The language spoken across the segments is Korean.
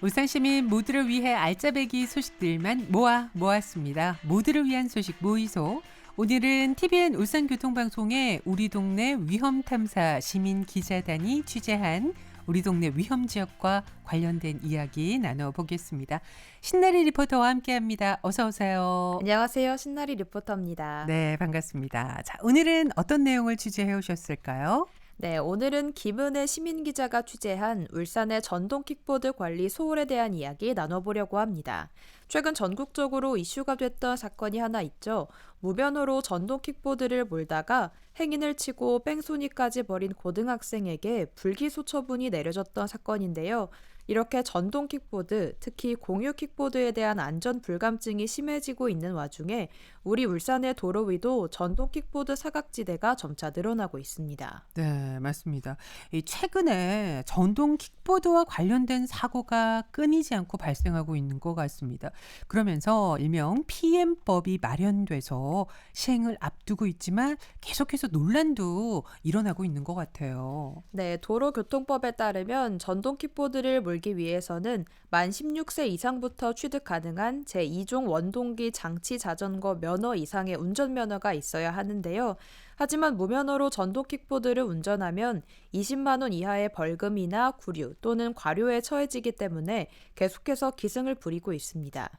울산 시민 모두를 위해 알짜배기 소식들만 모았습니다. 모두를 위한 소식 모의소. 오늘은 TVN 울산교통방송의 우리 동네 위험탐사 시민기자단이 취재한 우리 동네 위험지역과 관련된 이야기 나눠보겠습니다. 신나리 리포터와 함께합니다. 어서 오세요. 안녕하세요. 신나리 리포터입니다. 네, 반갑습니다. 자, 오늘은 어떤 내용을 취재해 오셨을까요? 네, 오늘은 김은혜 시민기자가 취재한 울산의 전동 킥보드 관리 소홀에 대한 이야기 나눠보려고 합니다. 최근 전국적으로 이슈가 됐던 사건이 하나 있죠. 무면허로 전동 킥보드를 몰다가 행인을 치고 뺑소니까지 벌인 고등학생에게 불기소 처분이 내려졌던 사건인데요. 이렇게 전동 킥보드, 특히 공유 킥보드에 대한 안전 불감증이 심해지고 있는 와중에 우리 울산의 도로 위도 전동 킥보드 사각지대가 점차 늘어나고 있습니다. 네, 맞습니다. 이 최근에 전동 킥보드와 관련된 사고가 끊이지 않고 발생하고 있는 것 같습니다. 그러면서 일명 PM법이 마련돼서 시행을 앞두고 있지만 계속해서 논란도 일어나고 있는 것 같아요. 네, 도로교통법에 따르면 전동 킥보드를 몰기 위해서는 만 16세 이상부터 취득 가능한 제2종 원동기 장치 자전거 면허 이상의 운전면허가 있어야 하는데요. 하지만 무면허로 전동 킥보드를 운전하면 20만 원 이하의 벌금이나 구류 또는 과료에 처해지기 때문에 계속해서 기승을 부리고 있습니다.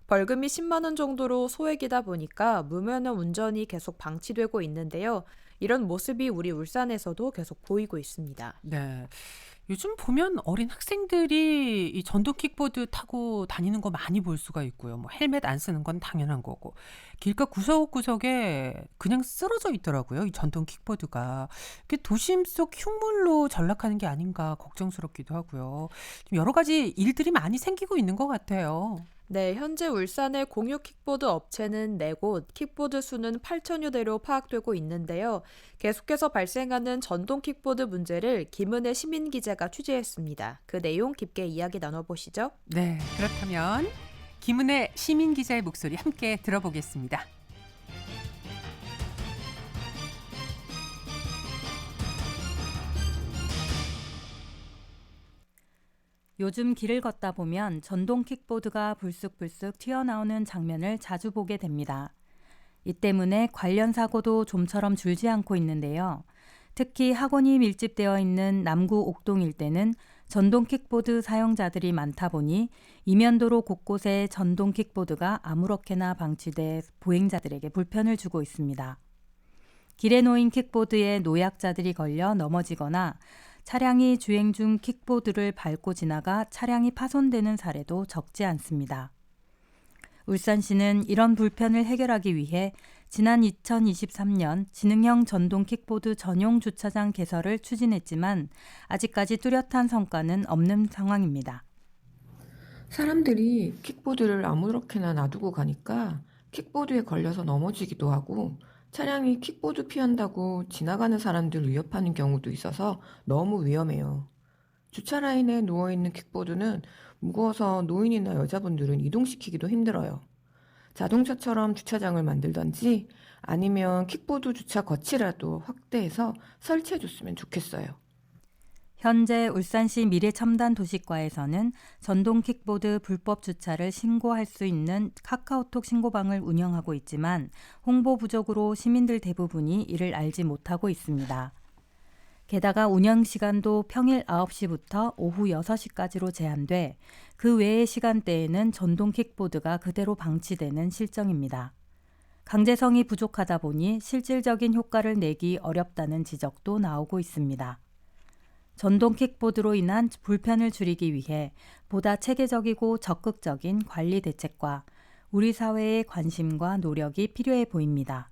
벌금이 10만 원 정도로 소액이다 보니까 무면허 운전이 계속 방치되고 있는데요. 이런 모습이 우리 울산에서도 계속 보이고 있습니다. 네. 요즘 보면 어린 학생들이 이 전동 킥보드 타고 다니는 거 많이 볼 수가 있고요. 뭐 헬멧 안 쓰는 건 당연한 거고. 길가 구석구석에 그냥 쓰러져 있더라고요. 이 전동 킥보드가. 이게 도심 속 흉물로 전락하는 게 아닌가 걱정스럽기도 하고요. 좀 여러 가지 일들이 많이 생기고 있는 것 같아요. 네, 현재 울산의 공유 킥보드 업체는 4곳, 킥보드 수는 8천여 대로 파악되고 있는데요. 계속해서 발생하는 전동 킥보드 문제를 김은혜 시민기자가 취재했습니다. 그 내용 깊게 이야기 나눠보시죠. 네, 그렇다면 김은혜 시민기자의 목소리 함께 들어보겠습니다. 요즘 길을 걷다 보면 전동 킥보드가 불쑥불쑥 튀어나오는 장면을 자주 보게 됩니다. 이 때문에 관련 사고도 좀처럼 줄지 않고 있는데요. 특히 학원이 밀집되어 있는 남구 옥동 일대는 전동 킥보드 사용자들이 많다 보니 이면도로 곳곳에 전동 킥보드가 아무렇게나 방치돼 보행자들에게 불편을 주고 있습니다. 길에 놓인 킥보드에 노약자들이 걸려 넘어지거나 차량이 주행 중 킥보드를 밟고 지나가 차량이 파손되는 사례도 적지 않습니다. 울산시는 이런 불편을 해결하기 위해 지난 2023년 지능형 전동 킥보드 전용 주차장 개설을 추진했지만 아직까지 뚜렷한 성과는 없는 상황입니다. 사람들이 킥보드를 아무렇게나 놔두고 가니까 킥보드에 걸려서 넘어지기도 하고 차량이 킥보드 피한다고 지나가는 사람들 위협하는 경우도 있어서 너무 위험해요. 주차 라인에 누워있는 킥보드는 무거워서 노인이나 여자분들은 이동시키기도 힘들어요. 자동차처럼 주차장을 만들던지 아니면 킥보드 주차 거치라도 확대해서 설치해줬으면 좋겠어요. 현재 울산시 미래첨단도시과에서는 전동 킥보드 불법 주차를 신고할 수 있는 카카오톡 신고방을 운영하고 있지만 홍보 부족으로 시민들 대부분이 이를 알지 못하고 있습니다. 게다가 운영 시간도 평일 9시부터 오후 6시까지로 제한돼 그 외의 시간대에는 전동 킥보드가 그대로 방치되는 실정입니다. 강제성이 부족하다 보니 실질적인 효과를 내기 어렵다는 지적도 나오고 있습니다. 전동 킥보드로 인한 불편을 줄이기 위해 보다 체계적이고 적극적인 관리 대책과 우리 사회의 관심과 노력이 필요해 보입니다.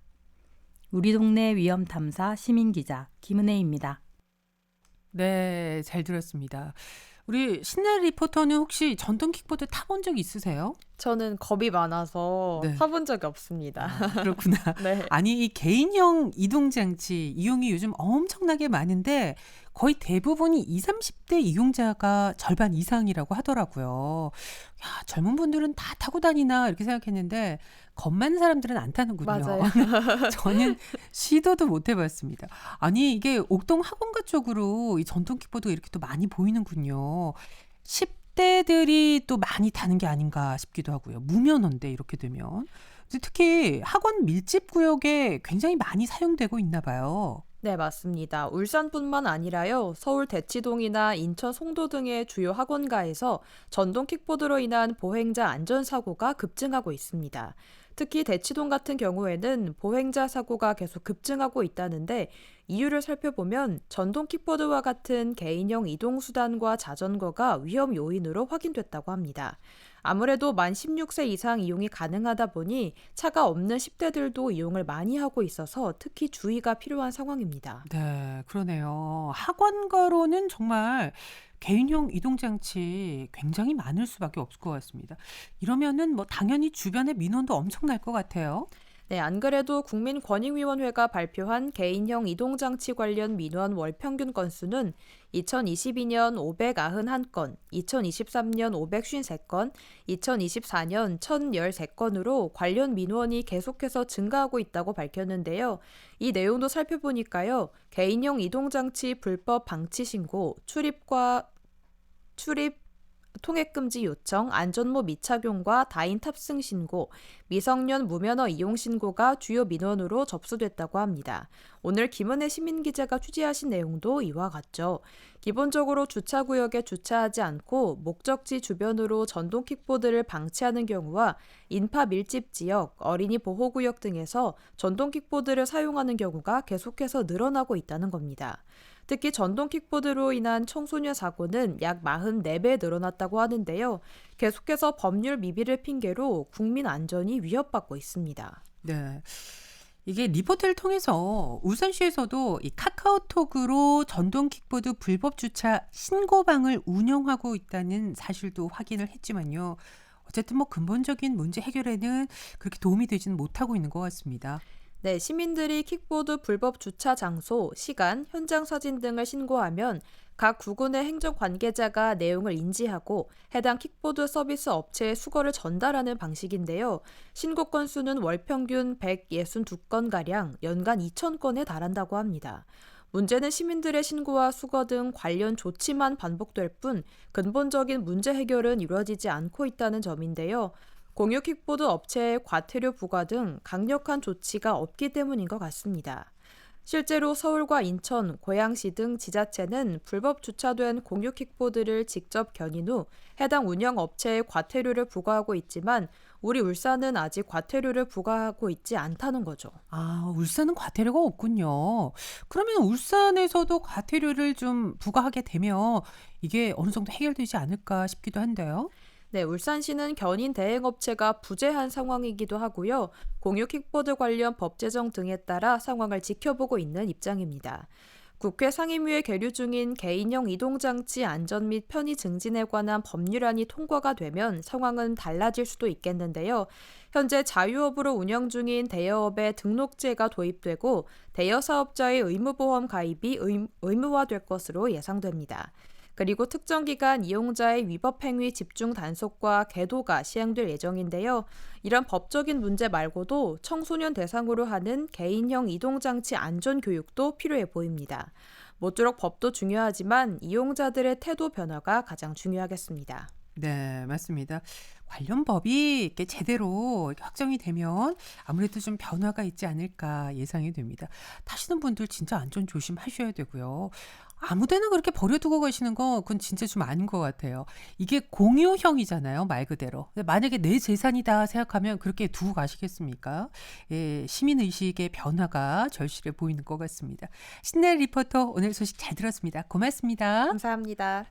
우리 동네 위험탐사 시민기자 김은혜입니다. 네, 잘 들었습니다. 우리 신나리 리포터는 혹시 전동 킥보드 타본 적 있으세요? 저는 겁이 많아서 네. 타본 적이 없습니다. 그렇구나. 네. 아니, 이 개인형 이동장치 이용이 요즘 엄청나게 많은데 거의 대부분이 20, 30대 이용자가 절반 이상이라고 하더라고요. 야, 젊은 분들은 다 타고 다니나 이렇게 생각했는데 겁 많은 사람들은 안 타는군요. 맞아요. 저는 시도도 못 해봤습니다. 아니, 이게 옥동 학원가 쪽으로 이 전동 킥보드가 이렇게 또 많이 보이는군요. 10대들이 또 많이 타는 게 아닌가 싶기도 하고요. 무면허인데 이렇게 되면. 근데 특히 학원 밀집 구역에 굉장히 많이 사용되고 있나 봐요. 네, 맞습니다. 울산뿐만 아니라요, 서울 대치동이나 인천 송도 등의 주요 학원가에서 전동 킥보드로 인한 보행자 안전사고가 급증하고 있습니다. 특히 대치동 같은 경우에는 보행자 사고가 계속 급증하고 있다는데 이유를 살펴보면 전동 킥보드와 같은 개인형 이동수단과 자전거가 위험 요인으로 확인됐다고 합니다. 아무래도 만 16세 이상 이용이 가능하다 보니 차가 없는 10대들도 이용을 많이 하고 있어서 특히 주의가 필요한 상황입니다. 네, 그러네요. 학원가로는 정말 개인용 이동장치 굉장히 많을 수밖에 없을 것 같습니다. 이러면은 뭐 당연히 주변의 민원도 엄청날 것 같아요. 네, 안 그래도 국민권익위원회가 발표한 개인형 이동장치 관련 민원 월 평균 건수는 2022년 591건, 2023년 553건, 2024년 1013건으로 관련 민원이 계속해서 증가하고 있다고 밝혔는데요. 이 내용도 살펴보니까요. 개인형 이동장치 불법 방치 신고, 출입 통행금지 요청, 안전모 미착용과 다인 탑승 신고, 미성년 무면허 이용 신고가 주요 민원으로 접수됐다고 합니다. 오늘 김은혜 시민기자가 취재하신 내용도 이와 같죠. 기본적으로 주차구역에 주차하지 않고 목적지 주변으로 전동 킥보드를 방치하는 경우와 인파 밀집 지역, 어린이 보호구역 등에서 전동 킥보드를 사용하는 경우가 계속해서 늘어나고 있다는 겁니다. 특히 전동 킥보드로 인한 청소년 사고는 약 44배 늘어났다고 하는데요. 계속해서 법률 미비를 핑계로 국민 안전이 위협받고 있습니다. 네. 이게 리포트를 통해서 울산시에서도 이 카카오톡으로 전동 킥보드 불법 주차 신고방을 운영하고 있다는 사실도 확인을 했지만요. 어쨌든 뭐 근본적인 문제 해결에는 그렇게 도움이 되지는 못하고 있는 것 같습니다. 네, 시민들이 킥보드 불법 주차 장소, 시간, 현장 사진 등을 신고하면 각 구군의 행정 관계자가 내용을 인지하고 해당 킥보드 서비스 업체에 수거를 전달하는 방식인데요. 신고 건수는 월 평균 162건가량 연간 2,000건에 달한다고 합니다. 문제는 시민들의 신고와 수거 등 관련 조치만 반복될 뿐 근본적인 문제 해결은 이루어지지 않고 있다는 점인데요. 공유 킥보드 업체의 과태료 부과 등 강력한 조치가 없기 때문인 것 같습니다. 실제로 서울과 인천, 고양시 등 지자체는 불법 주차된 공유 킥보드를 직접 견인 후 해당 운영 업체에 과태료를 부과하고 있지만 우리 울산은 아직 과태료를 부과하고 있지 않다는 거죠. 아, 울산은 과태료가 없군요. 그러면 울산에서도 과태료를 좀 부과하게 되면 이게 어느 정도 해결되지 않을까 싶기도 한데요. 네, 울산시는 견인 대행업체가 부재한 상황이기도 하고요. 공유 킥보드 관련 법 제정 등에 따라 상황을 지켜보고 있는 입장입니다. 국회 상임위에 계류 중인 개인형 이동장치 안전 및 편의 증진에 관한 법률안이 통과가 되면 상황은 달라질 수도 있겠는데요. 현재 자유업으로 운영 중인 대여업에 등록제가 도입되고 대여사업자의 의무보험 가입이 의무화될 것으로 예상됩니다. 그리고 특정 기간 이용자의 위법 행위 집중 단속과 계도가 시행될 예정인데요. 이런 법적인 문제 말고도 청소년 대상으로 하는 개인형 이동장치 안전교육도 필요해 보입니다. 모쪼록 법도 중요하지만 이용자들의 태도 변화가 가장 중요하겠습니다. 네, 맞습니다. 관련 법이 이렇게 제대로 이렇게 확정이 되면 아무래도 좀 변화가 있지 않을까 예상이 됩니다. 타시는 분들 진짜 안전 조심하셔야 되고요. 아무 데나 그렇게 버려두고 가시는 거 그건 진짜 좀 아닌 것 같아요. 이게 공유형이잖아요, 말 그대로. 근데 만약에 내 재산이다 생각하면 그렇게 두고 가시겠습니까? 예, 시민의식의 변화가 절실해 보이는 것 같습니다. 신내 리포터 오늘 소식 잘 들었습니다. 고맙습니다. 감사합니다.